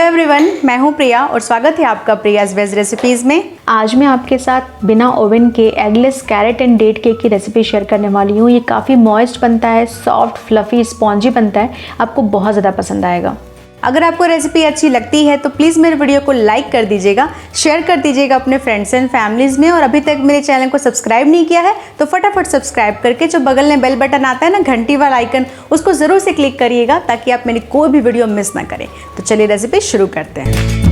Everyone, मैं हूं प्रिया और स्वागत है आपका प्रियाज वेज रेसिपीज़ में। आज मैं आपके साथ बिना ओवन के eggless carrot and date cake की रेसिपी शेयर करने वाली हूं। ये काफ़ी मॉइस्ट बनता है, सॉफ्ट फ्लफी स्पॉन्जी बनता है, आपको बहुत ज़्यादा पसंद आएगा। अगर आपको रेसिपी अच्छी लगती है तो प्लीज़ मेरे वीडियो को लाइक कर दीजिएगा, शेयर कर दीजिएगा अपने फ्रेंड्स एंड फैमिलीज़ में। और अभी तक मेरे चैनल को सब्सक्राइब नहीं किया है तो फटाफट सब्सक्राइब करके जो बगल में बेल बटन आता है ना, घंटी वाला आइकन, उसको ज़रूर से क्लिक करिएगा ताकि आप मेरी कोई भी वीडियो मिस ना करें। तो चलिए रेसिपी शुरू करते हैं।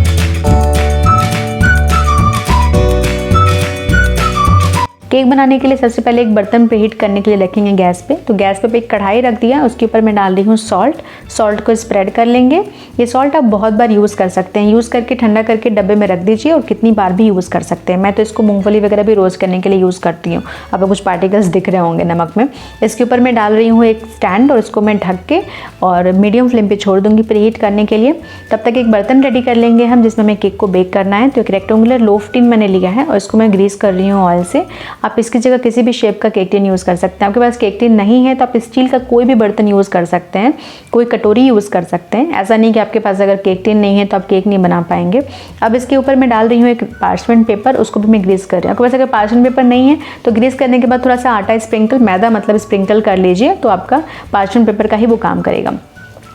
केक बनाने के लिए सबसे पहले एक बर्तन प्रीहीट करने के लिए रखेंगे गैस पे। तो गैस पे एक कढ़ाई रख दिया, उसके ऊपर मैं डाल रही हूँ सॉल्ट को स्प्रेड कर लेंगे। ये सॉल्ट आप बहुत बार यूज़ कर सकते हैं, यूज़ करके ठंडा करके डब्बे में रख दीजिए और कितनी बार भी यूज़ कर सकते हैं। मैं तो इसको मूंगफली वगैरह भी रोस्ट करने के लिए यूज़ करती हूँ। आपको कुछ पार्टिकल्स दिख रहे होंगे नमक में। इसके ऊपर मैं डाल रही हूँ एक स्टैंड और इसको मैं ढक के और मीडियम फ्लेम पर छोड़ दूँगी प्रीहीट करने के लिए। तब तक एक बर्तन रेडी कर लेंगे हम जिसमें हमें केक को बेक करना है। तो एक रेक्टेंगुलर लोफ टिन मैंने लिया है और इसको मैं ग्रीस कर रही हूँ ऑयल से। आप इसकी जगह किसी भी शेप का केक टिन यूज़ कर सकते हैं। आपके पास केक टिन नहीं है तो आप स्टील का कोई भी बर्तन यूज़ कर सकते हैं, कोई कटोरी यूज़ कर सकते हैं। ऐसा नहीं कि आपके पास अगर केक टिन नहीं है तो आप केक नहीं बना पाएंगे। अब इसके ऊपर मैं डाल रही हूँ एक पार्चमेंट पेपर, उसको भी मैं ग्रीस कर रही हूँ। आपके पास अगर पार्चमेंट पेपर नहीं है तो ग्रीस करने के बाद थोड़ा सा आटा स्प्रिंकल, मैदा मतलब स्प्रिंकल कर लीजिए, तो आपका पार्चमेंट पेपर का ही वो काम करेगा।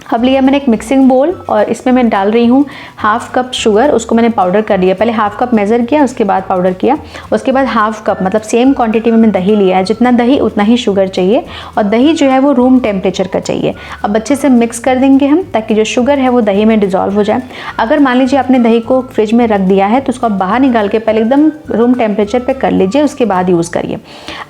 अब लिया मैंने एक मिक्सिंग बोल और इसमें मैं डाल रही हूँ हाफ कप शुगर। उसको मैंने पाउडर कर लिया, पहले हाफ कप मेज़र किया, उसके बाद पाउडर किया। उसके बाद हाफ कप मतलब सेम क्वांटिटी में मैं दही लिया है। जितना दही उतना ही शुगर चाहिए और दही जो है वो रूम टेम्परेचर का चाहिए। अब अच्छे से मिक्स कर देंगे हम ताकि जो शुगर है वो दही में डिज़ोल्व हो जाए। अगर मान लीजिए आपने दही को फ्रिज में रख दिया है तो उसको आप बाहर निकाल के पहले एकदम रूम टेम्परेचर पर कर लीजिए, उसके बाद यूज़ करिए।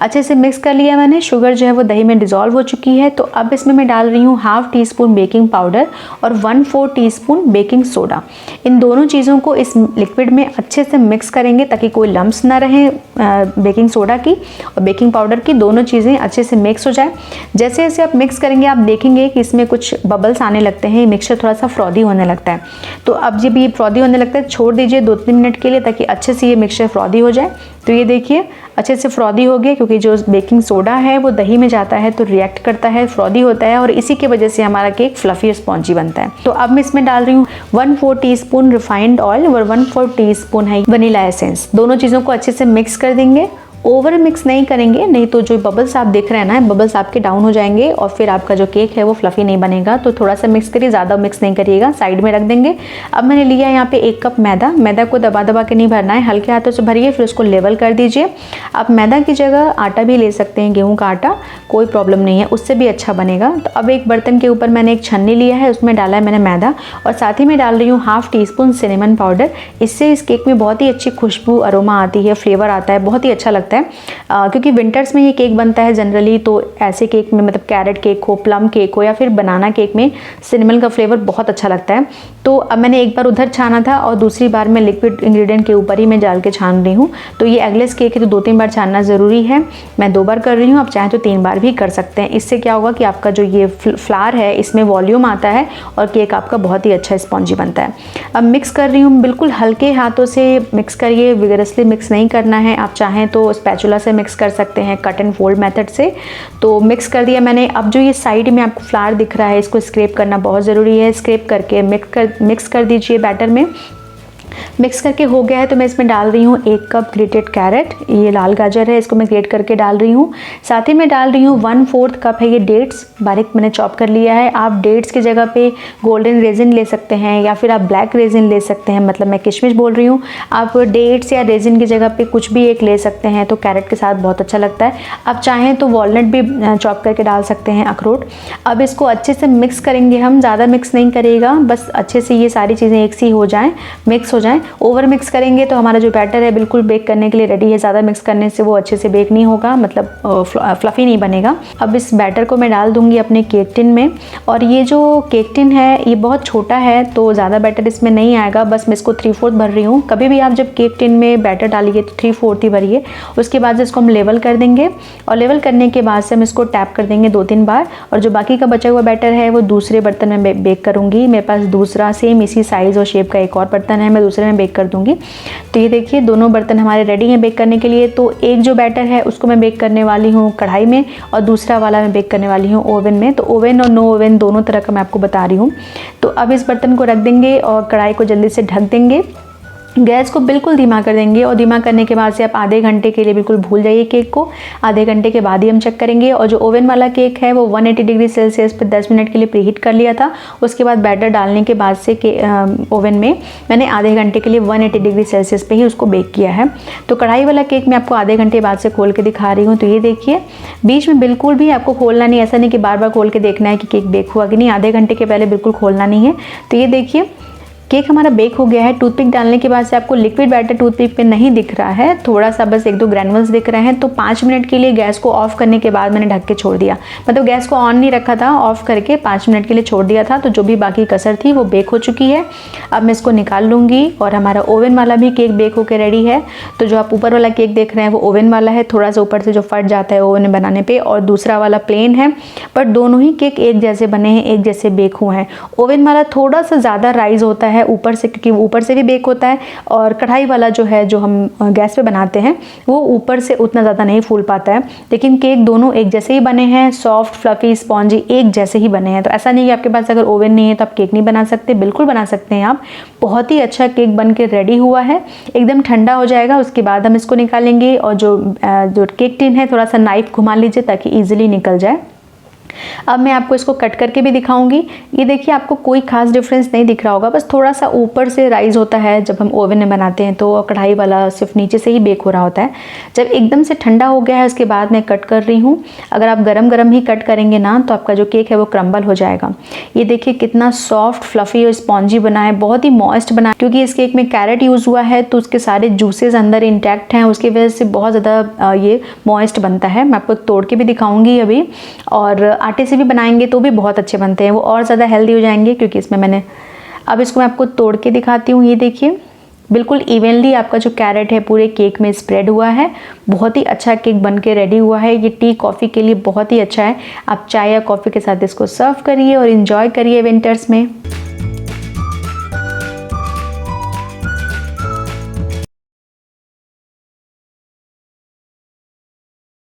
अच्छे से मिक्स कर लिया मैंने, शुगर जो है वो दही में डिज़ोल्व हो चुकी है। तो अब इसमें मैं डाल रही हूँ half tea spoon baking powder और 1/4 टीस्पून बेकिंग सोडा। इन दोनों चीज़ों को इस लिक्विड में अच्छे से मिक्स करेंगे ताकि कोई लम्प्स ना रहे बेकिंग सोडा की और बेकिंग पाउडर की। दोनों चीज़ें अच्छे से मिक्स हो जाए। जैसे जैसे आप मिक्स करेंगे आप देखेंगे कि इसमें कुछ बबल्स आने लगते हैं, मिक्सचर थोड़ा सा फ्रॉदी होने लगता है। तो अब जब ये फ्रॉदी होने लगता है छोड़ दीजिए 2-3 मिनट के लिए ताकि अच्छे से ये मिक्सचर फ्रॉदी हो जाए। तो ये देखिए अच्छे से फ्रॉदी हो गया, क्योंकि जो बेकिंग सोडा है वो दही में जाता है तो रिएक्ट करता है, फ्रॉदी होता है और इसी की वजह से हमारा केक फ्लफी और स्पॉन्जी बनता है। तो अब मैं इसमें डाल रही हूँ 1/4 टीस्पून रिफाइंड ऑयल और 1/4 टीस्पून है वनीला एसेंस। दोनों चीज़ों को अच्छे से मिक्स कर देंगे। ओवर मिक्स नहीं करेंगे, नहीं तो जो बबल्स आप देख रहे हैं ना, बबल्स आपके डाउन हो जाएंगे और फिर आपका जो केक है वो फ्लफी नहीं बनेगा। तो थोड़ा सा मिक्स करिए, ज़्यादा मिक्स नहीं करिएगा, साइड में रख देंगे। अब मैंने लिया यहाँ पे 1 कप मैदा को दबा दबा के नहीं भरना है, हल्के हाथों से भरिए, फिर उसको लेवल कर दीजिए। आप मैदा की जगह आटा भी ले सकते हैं, गेहूँ का आटा, कोई प्रॉब्लम नहीं है, उससे भी अच्छा बनेगा। तो अब एक बर्तन के ऊपर मैंने एक छन्नी लिया है, उसमें डाला है मैंने मैदा और साथ ही में डाल रही हूँ हाफ टीस्पून सिनेमन पाउडर। इससे इस केक में बहुत ही अच्छी खुशबू, अरोमा आती है, फ्लेवर आता है, बहुत ही अच्छा लगता है। क्योंकि विंटर्स में ये केक बनता है जनरली, तो ऐसे केक में मतलब कैरेट केक हो, प्लम केक हो या फिर बनाना केक में सिनेमन का फ्लेवर बहुत अच्छा लगता है। तो अब मैंने एक बार उधर छाना था और दूसरी बार मैं लिक्विड इंग्रेडिएंट के ऊपर ही मैं डाल के छान रही हूँ। तो ये एगलेस केक है तो 2-3 बार छानना ज़रूरी है। मैं 2 बार कर रही हूँ, आप चाहें तो 3 बार भी कर सकते हैं। इससे क्या होगा कि आपका जो ये फ्लावर है इसमें वॉल्यूम आता है और केक आपका बहुत ही अच्छा स्पॉन्जी बनता है। अब मिक्स कर रही हूँ, बिल्कुल हल्के हाथों से मिक्स करिए, विगरसली मिक्स नहीं करना है। आप चाहें तो स्पैचुला से मिक्स कर सकते हैं, कट एंड फोल्ड मेथड से। तो मिक्स कर दिया मैंने। अब जो ये साइड में आपको फ्लावर दिख रहा है इसको स्क्रैप करना बहुत ज़रूरी है। स्क्रैप करके मिक्स कर दीजिए बैटर में। मिक्स करके हो गया है तो मैं इसमें डाल रही हूँ 1 कप ग्रेटेड कैरेट, ये लाल गाजर है, इसको मैं ग्रेट करके डाल रही हूँ। साथ ही मैं डाल रही हूँ 1/4 कप है ये डेट्स, बारीक मैंने चॉप कर लिया है। आप डेट्स की जगह पे गोल्डन रेजिन ले सकते हैं या फिर आप ब्लैक रेजिन ले सकते हैं, मतलब मैं किशमिश बोल रही हूँ। आप डेट्स या रेजिन की जगह पे कुछ भी एक ले सकते हैं, तो कैरेट के साथ बहुत अच्छा लगता है। आप चाहें तो वॉलनट भी चॉप करके डाल सकते हैं, अखरोट। अब इसको अच्छे से मिक्स करेंगे हम, ज़्यादा मिक्स नहीं करिएगा, बस अच्छे से ये सारी चीज़ें एक सी हो जाएँ, मिक्स हो जाएं। ओवर मिक्स करेंगे तो हमारा जो बैटर है बिल्कुल बेक करने के लिए रेडी है। ज़्यादा मिक्स करने से वो अच्छे से बेक नहीं होगा, मतलब फ्लफी नहीं बनेगा। अब इस बैटर को मैं डाल दूंगी अपने केक टिन में। और ये जो केक टिन है ये बहुत छोटा है तो ज़्यादा बैटर इसमें नहीं आएगा, बस मैं इसको 3/4 भर रही हूँ। कभी भी आप जब केक टिन में बैटर डालिए तो 3/4 ही भरिए। उसके बाद इसको हम लेवल कर देंगे और लेवल करने के बाद से हम इसको टैप कर देंगे 2-3 बार। और जो बाकी का बचा हुआ बैटर है वो दूसरे बर्तन में बेक करूँगी। मेरे पास दूसरा सेम इसी साइज़ और शेप का एक और बर्तन है, मैं दूसरे में बेक कर दूँगी। तो ये देखिए दोनों बर्तन हमारे रेडी हैं बेक करने के लिए। तो एक जो बैटर है उसको मैं बेक करने वाली हूँ कढ़ाई में और दूसरा वाला मैं बेक करने वाली हूँ ओवन में। तो ओवन और नो ओवन दोनों तरह का मैं आपको बता रही हूँ। तो अब इस बर्तन को रख देंगे और कढ़ाई को जल्दी से ढक देंगे। गैस को बिल्कुल धीमा कर देंगे और धीमा करने के बाद से आप आधे घंटे के लिए बिल्कुल भूल जाइए केक को। आधे घंटे के बाद ही हम चेक करेंगे। और जो ओवन वाला केक है वो 180 डिग्री सेल्सियस पे 10 मिनट के लिए प्रीहीट कर लिया था। उसके बाद बैटर डालने के बाद से ओवन में मैंने आधे घंटे के लिए 180 डिग्री सेल्सियस पे ही उसको बेक किया है। तो कढ़ाई वाला केक मैं आपको आधे घंटे बाद से खोल के दिखा रही हूँ। तो ये देखिए बीच में बिल्कुल भी आपको खोलना नहीं, ऐसा नहीं कि बार बार खोल के देखना है कि केक बेक हुआ कि नहीं, आधे घंटे के पहले बिल्कुल खोलना नहीं है। तो ये देखिए केक हमारा बेक हो गया है। टूथपिक डालने के बाद से आपको लिक्विड बैटर टूथपिक पे नहीं दिख रहा है, थोड़ा सा बस 1-2 ग्रैनुअल्स दिख रहे हैं। तो 5 मिनट के लिए गैस को ऑफ करने के बाद मैंने ढक के छोड़ दिया, मतलब गैस को ऑन नहीं रखा था, ऑफ करके 5 मिनट के लिए छोड़ दिया था। तो जो भी बाकी कसर थी वो बेक हो चुकी है। अब मैं इसको निकाल लूँगी और हमारा ओवन वाला भी केक बेक होकर रेडी है। तो जो आप ऊपर वाला केक देख रहे हैं वो ओवन वाला है, थोड़ा सा ऊपर से जो फट जाता है ओवन में बनाने पर, और दूसरा वाला प्लेन है। पर दोनों ही केक एक जैसे बने हैं, एक जैसे बेक हुए हैं। ओवन वाला थोड़ा सा ज़्यादा राइज होता है ऊपर से, क्योंकि ऊपर से भी बेक होता है, और कढ़ाई वाला जो है जो हम गैस पे बनाते हैं वो ऊपर से उतना ज़्यादा नहीं फूल पाता है। लेकिन केक दोनों एक जैसे ही बने हैं, सॉफ्ट फ्लफी स्पॉन्जी एक जैसे ही बने हैं। तो ऐसा नहीं कि आपके पास अगर ओवन नहीं है तो आप केक नहीं बना सकते, बिल्कुल बना सकते हैं आप। बहुत ही अच्छा केक बन के रेडी हुआ है, एकदम ठंडा हो जाएगा उसके बाद हम इसको निकालेंगे। और जो केक टिन है थोड़ा सा नाइफ घुमा लीजिए ताकि ईजिली निकल जाए। अब मैं आपको इसको कट करके भी दिखाऊंगी। ये देखिए आपको कोई खास डिफरेंस नहीं दिख रहा होगा, बस थोड़ा सा ऊपर से राइज होता है जब हम ओवन में बनाते हैं, तो कढ़ाई वाला सिर्फ नीचे से ही बेक हो रहा होता है। जब एकदम से ठंडा हो गया है उसके बाद मैं कट कर रही हूँ। अगर आप गरम गरम ही कट करेंगे ना तो आपका जो केक है वो क्रम्बल हो जाएगा। ये देखिए कितना सॉफ्ट फ्लफी और स्पॉन्जी बना है, बहुत ही मॉइस्ट बना है। क्योंकि इस केक में कैरेट यूज़ हुआ है तो उसके सारे जूसेस अंदर इंटैक्ट हैं, उसकी वजह से बहुत ज़्यादा ये मॉइस्ट बनता है। मैं आपको तोड़ के भी दिखाऊंगी अभी। और आटे से भी बनाएंगे तो भी बहुत अच्छे बनते हैं, वो और ज़्यादा हेल्दी हो जाएंगे। क्योंकि इसमें मैंने अब इसको मैं आपको तोड़ के दिखाती हूँ। ये देखिए बिल्कुल इवनली आपका जो कैरेट है पूरे केक में स्प्रेड हुआ है। बहुत ही अच्छा केक बन के रेडी हुआ है। ये टी कॉफ़ी के लिए बहुत ही अच्छा है। आप चाय या कॉफ़ी के साथ इसको सर्व करिए और इन्जॉय करिए विंटर्स में।